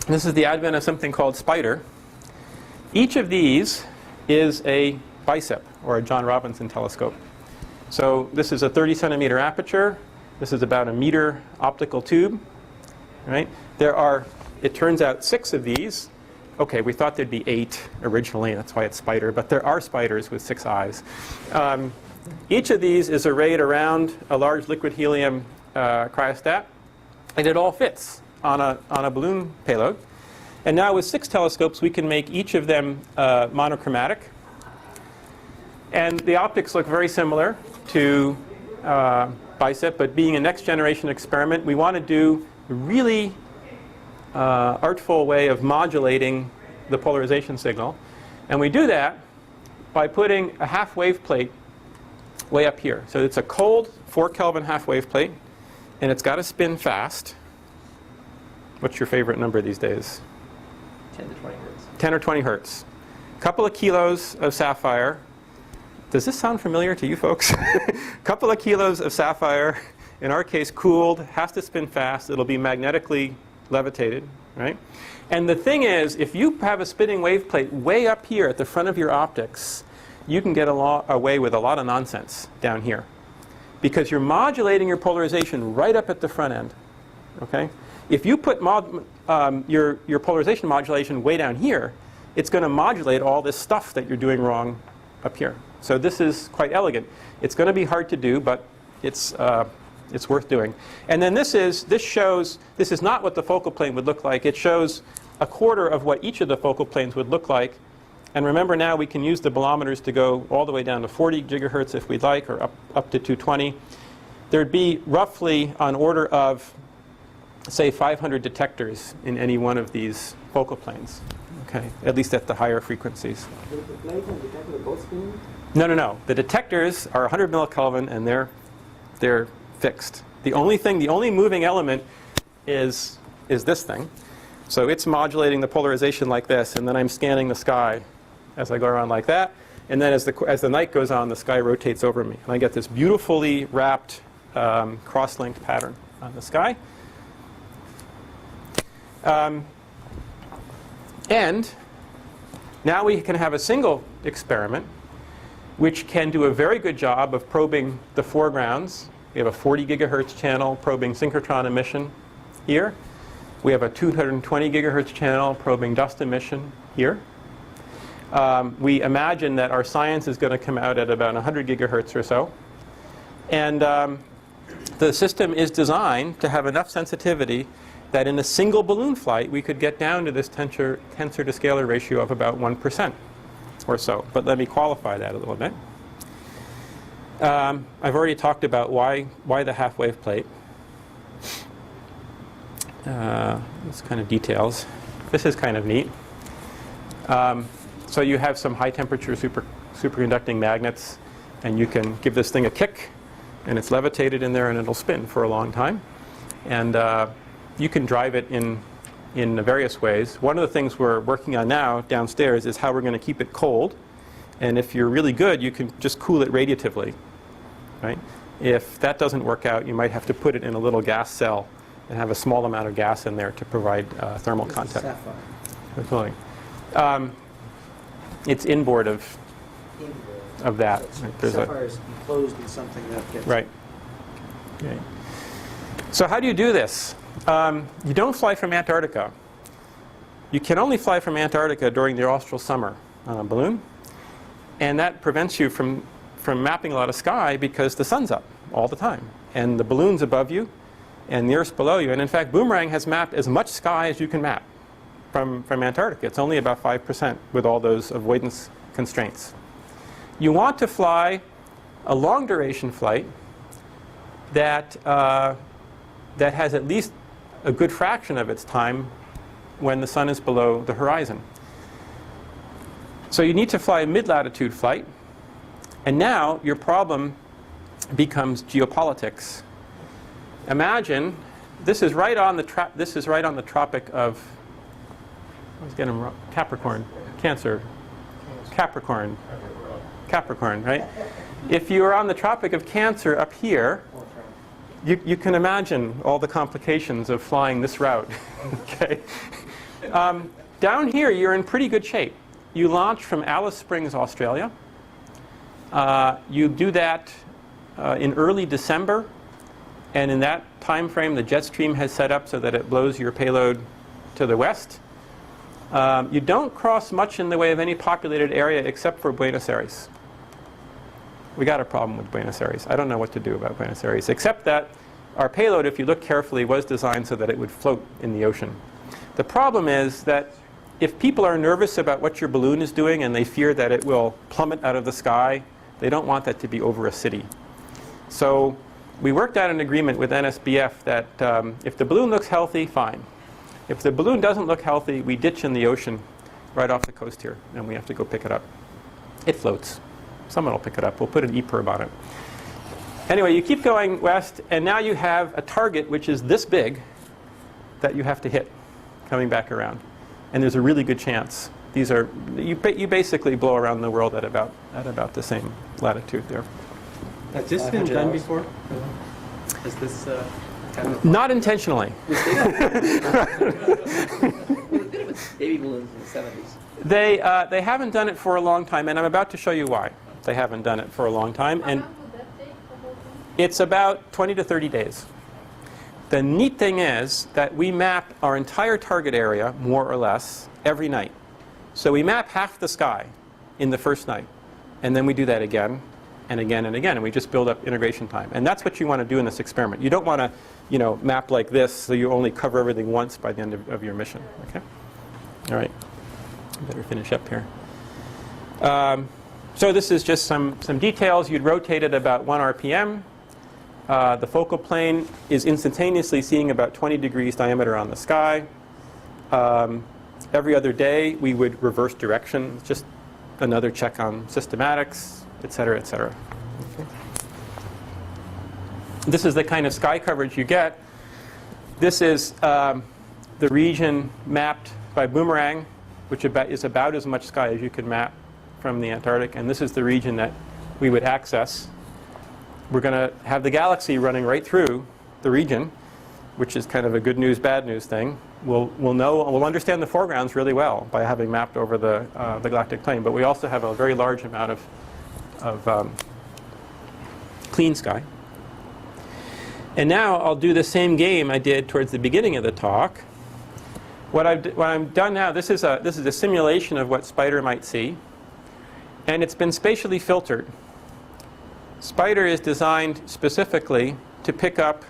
this is the advent of something called SPIDER. Each of these is a bicep, or a John Robinson telescope. So this is a 30 centimeter aperture. This is about a meter optical tube. Right? There are, it turns out, 6 of these. Okay, we thought there'd be 8 originally, that's why it's SPIDER, but there are spiders with 6 eyes. Each of these is arrayed around a large liquid helium cryostat, and it all fits on a balloon payload. And now with 6 telescopes, we can make each of them monochromatic. And the optics look very similar to bicep, but being a next generation experiment, we want to do a really artful way of modulating the polarization signal. And we do that by putting a half wave plate way up here. So it's a cold 4 Kelvin half wave plate, and it's got to spin fast. What's your favorite number these days? 10 to 20 hertz. 10 or 20 hertz. A couple of kilos of sapphire. Does this sound familiar to you folks? A couple of kilos of sapphire, in our case cooled, has to spin fast. It'll be magnetically levitated, right? And the thing is, if you have a spinning wave plate way up here at the front of your optics, you can get away with a lot of nonsense down here, because you're modulating your polarization right up at the front end. Okay? If you put your polarization modulation way down here, it's going to modulate all this stuff that you're doing wrong up here. So this is quite elegant. It's going to be hard to do, but it's worth doing. And then this is not what the focal plane would look like. It shows a quarter of what each of the focal planes would look like. And remember, now we can use the bolometers to go all the way down to 40 gigahertz if we'd like, or up to 220. There'd be roughly on order of, say, 500 detectors in any one of these focal planes, okay, at least at the higher frequencies. The plate and detector both spinning? No, no, no. The detectors are 100 millikelvin, and they're fixed. The only moving element is this thing. So it's modulating the polarization like this, and then I'm scanning the sky as I go around like that. And then as the night goes on, the sky rotates over me, and I get this beautifully wrapped cross-linked pattern on the sky. And now we can have a single experiment which can do a very good job of probing the foregrounds. We have a 40 gigahertz channel probing synchrotron emission here. We have a 220 gigahertz channel probing dust emission here. We imagine that our science is going to come out at about 100 gigahertz or so. And the system is designed to have enough sensitivity that in a single balloon flight we could get down to this tensor to scalar ratio of about 1% or so. But let me qualify that a little bit. I've already talked about why the half-wave plate. This kind of details. This is kind of neat. So you have some high-temperature superconducting magnets, and you can give this thing a kick, and it's levitated in there, and it'll spin for a long time. And you can drive it in various ways. One of the things we're working on now downstairs is how we're going to keep it cold. And if you're really good, you can just cool it radiatively, right? If that doesn't work out, you might have to put it in a little gas cell and have a small amount of gas in there to provide thermal contact. Sapphire. With cooling. It's inboard of that. Right? There's Sapphire is enclosed in something that gets... Right. Okay. So how do you do this? You don't fly from Antarctica. You can only fly from Antarctica during the austral summer on a balloon. And that prevents you from mapping a lot of sky because the sun's up all the time. And the balloon's above you, and the Earth's below you. And in fact, Boomerang has mapped as much sky as you can map from Antarctica. It's only about 5% with all those avoidance constraints. You want to fly a long duration flight that has at least a good fraction of its time when the sun is below the horizon. So you need to fly a mid-latitude flight. And now your problem becomes geopolitics. Imagine this is right on the tropic of Capricorn, Cancer, Capricorn, right? If you are on the Tropic of Cancer up here, you can imagine all the complications of flying this route. Okay. Down here, you're in pretty good shape. You launch from Alice Springs, Australia. You do that in early December, and in that time frame, the jet stream has set up so that it blows your payload to the west. You don't cross much in the way of any populated area except for Buenos Aires. We got a problem with Buenos Aires. I don't know what to do about Buenos Aires, except that our payload, if you look carefully, was designed so that it would float in the ocean. The problem is that if people are nervous about what your balloon is doing and they fear that it will plummet out of the sky, they don't want that to be over a city. So we worked out an agreement with NSBF that if the balloon looks healthy, fine. If the balloon doesn't look healthy, we ditch in the ocean right off the coast here, and we have to go pick it up. It floats. Someone will pick it up. We'll put an EPIRB on it. Anyway, you keep going west, and now you have a target which is this big that you have to hit coming back around. And there's a really good chance. These are you basically blow around the world at about the same latitude there. Has this been done before? Has this kind of... Not intentionally. Baby balloons in the 70s. They haven't done it for a long time, and I'm about to show you why they haven't done it for a long time. And it's about 20 to 30 days. The neat thing is that we map our entire target area, more or less, every night. So we map half the sky in the first night, and then we do that again and again and again, and we just build up integration time. And that's what you want to do in this experiment. You don't want to, map like this so you only cover everything once by the end of your mission. Okay? All right, better finish up here. So this is just some details. You'd rotate it about 1 RPM. The focal plane is instantaneously seeing about 20 degrees diameter on the sky. Every other day, we would reverse direction. Just another check on systematics, et cetera, et cetera. Okay. This is the kind of sky coverage you get. This is the region mapped by Boomerang, which is about as much sky as you could map from the Antarctic. And this is the region that we would access. We're going to have the galaxy running right through the region, which is kind of a good news, bad news thing. We'll understand the foregrounds really well by having mapped over the galactic plane. But we also have a very large amount of clean sky. And now I'll do the same game I did towards the beginning of the talk. What I've done now, this is a simulation of what SPIDER might see. And it's been spatially filtered. SPIDER is designed specifically to pick up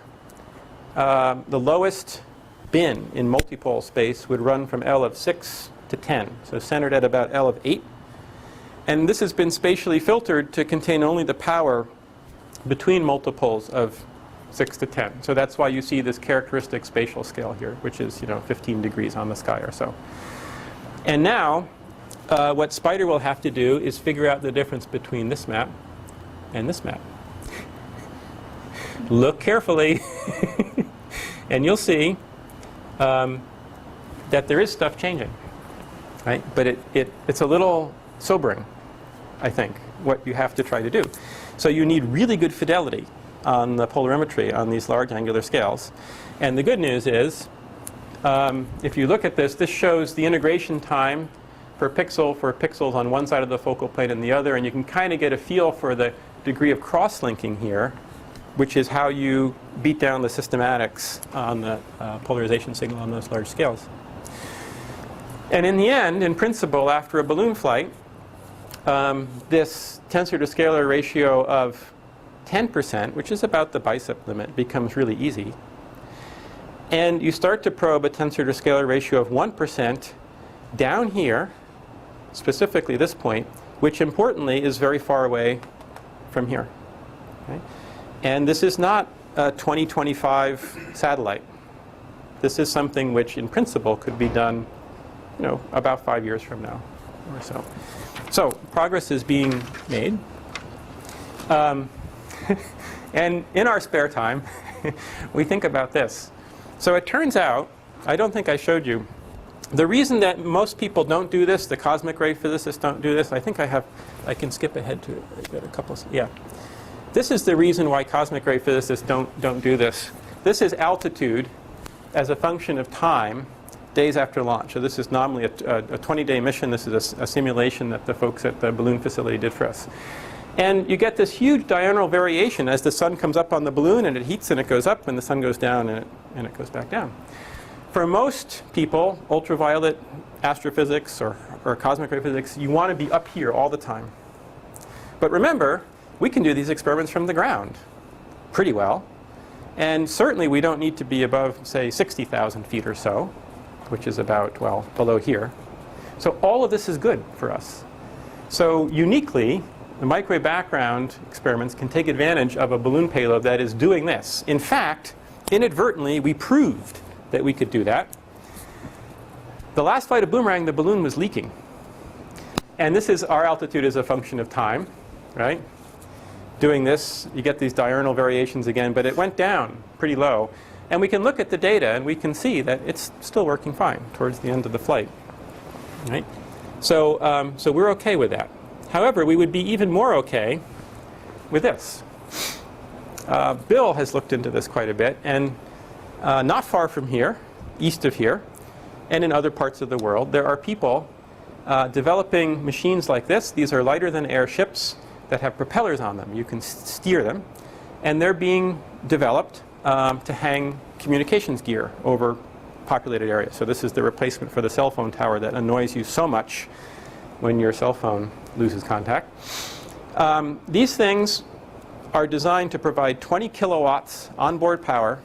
the lowest bin in multipole space would run from L of 6 to 10, so centered at about L of 8. And this has been spatially filtered to contain only the power between multipoles of 6 to 10. So that's why you see this characteristic spatial scale here, which is 15 degrees on the sky or so. And now, what SPIDER will have to do is figure out the difference between this map and this map. Look carefully, and you'll see that there is stuff changing, right? But it's a little sobering, I think, what you have to try to do. So you need really good fidelity on the polarimetry on these large angular scales. And the good news is, if you look at this, this shows the integration time per pixel for pixels on one side of the focal plane and the other, and you can kind of get a feel for the degree of cross-linking here, which is how you beat down the systematics on the polarization signal on those large scales. And in the end, in principle, after a balloon flight, this tensor to scalar ratio of 10%, which is about the bicep limit, becomes really easy. And you start to probe a tensor to scalar ratio of 1% down here, specifically this point, which importantly is very far away from here. Okay? And this is not a 2025 satellite. This is something which in principle could be done about 5 years from now or so. So progress is being made. And in our spare time, we think about this. So it turns out, I don't think I showed you, the reason that most people don't do this, the cosmic ray physicists don't do this, I think I can skip ahead to it. I've got a couple, yeah. This is the reason why cosmic ray physicists don't do this. This is altitude as a function of time days after launch. So this is nominally a 20-day mission. This is a simulation that the folks at the balloon facility did for us. And you get this huge diurnal variation as the sun comes up on the balloon and it heats and it goes up, and the sun goes down and it goes back down. For most people, ultraviolet astrophysics or cosmic ray physics, you want to be up here all the time. But remember, we can do these experiments from the ground pretty well. And certainly we don't need to be above, say, 60,000 feet or so, which is about, well, below here. So all of this is good for us. So uniquely, the microwave background experiments can take advantage of a balloon payload that is doing this. In fact, inadvertently, we proved that we could do that. The last flight of Boomerang, the balloon was leaking. And this is our altitude as a function of time, right? Doing this, you get these diurnal variations again, but it went down pretty low. And we can look at the data and we can see that it's still working fine towards the end of the flight, right? So we're okay with that. However, we would be even more okay with this. Bill has looked into this quite a bit, and not far from here, east of here, and in other parts of the world, there are people developing machines like this. These are lighter than air ships that have propellers on them. You can steer them, and they're being developed to hang communications gear over populated areas. So this is the replacement for the cell phone tower that annoys you so much when your cell phone loses contact. These things are designed to provide 20 kilowatts onboard power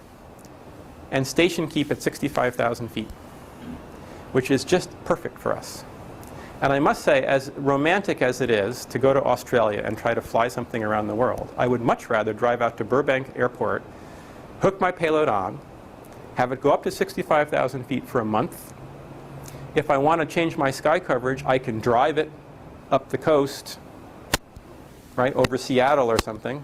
and station keep at 65,000 feet. which is just perfect for us. And I must say, as romantic as it is to go to Australia and try to fly something around the world, I would much rather drive out to Burbank Airport, hook my payload on, have it go up to 65,000 feet for a month. If I want to change my sky coverage, I can drive it up the coast, right, over Seattle or something.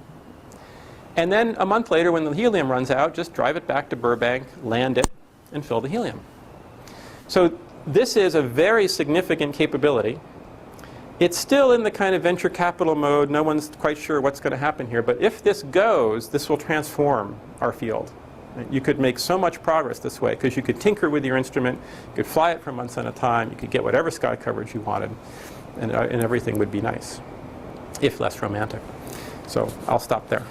And then a month later, when the helium runs out, just drive it back to Burbank, land it, and fill the helium. So this is a very significant capability. It's still in the kind of venture capital mode. No one's quite sure what's going to happen here. But if this goes, this will transform our field. You could make so much progress this way because you could tinker with your instrument, you could fly it for months at a time, you could get whatever sky coverage you wanted, and everything would be nice, if less romantic. So I'll stop there.